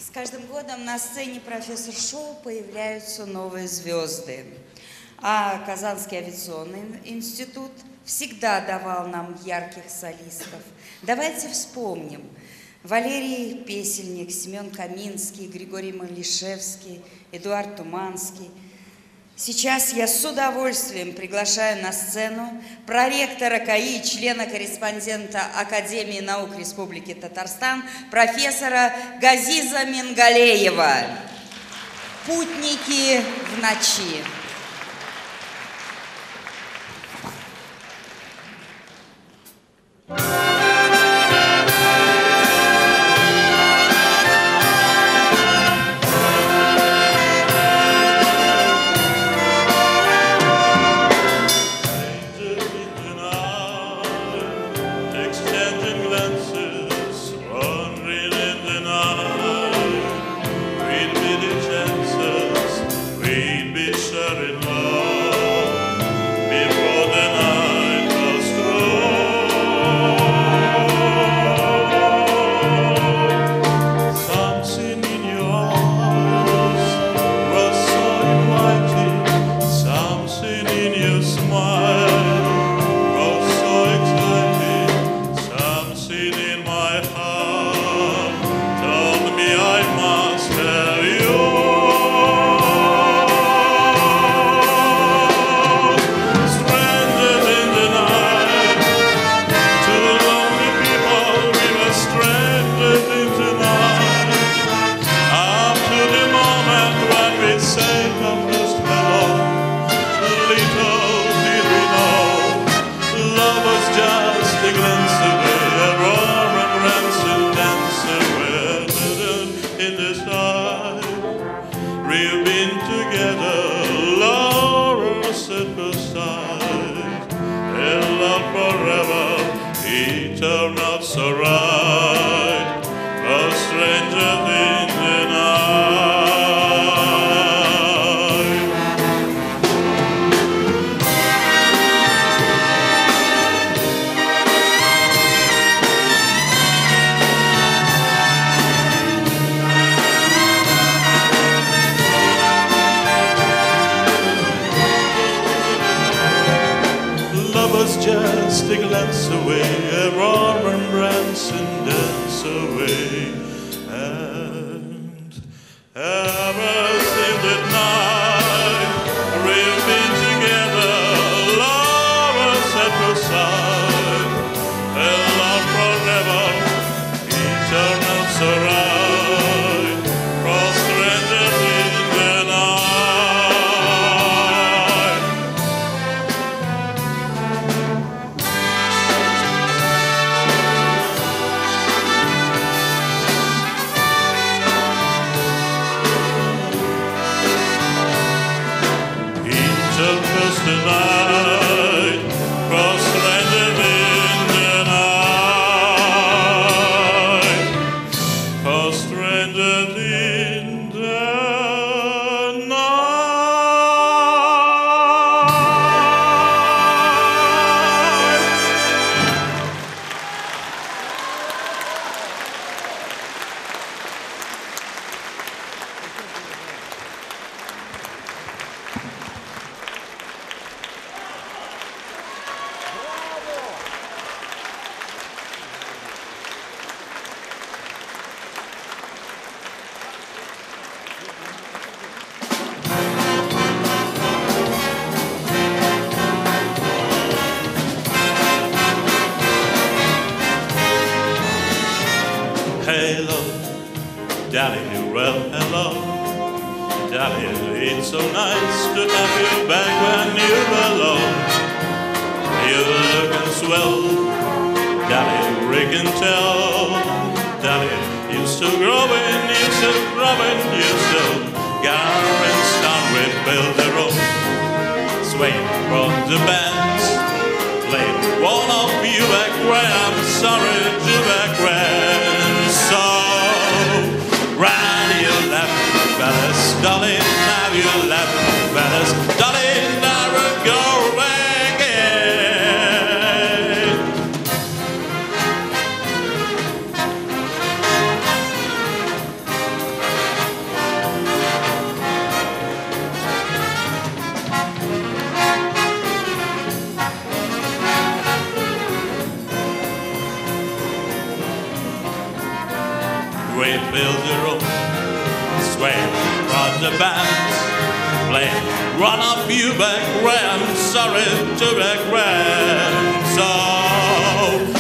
С каждым годом на сцене «Профессор» шоу появляются новые звезды. А Казанский авиационный институт всегда давал нам ярких солистов. Давайте вспомним. Валерий Песельник, Семен Каминский, Григорий Малишевский, Эдуард Туманский. Сейчас я с удовольствием приглашаю на сцену проректора КАИ, члена-корреспондента Академии наук Республики Татарстан, профессора Газиза Мингалеева. «Путники в ночи». We filled the room, sway across the bands, play run up you back, I'm sorry to regret. So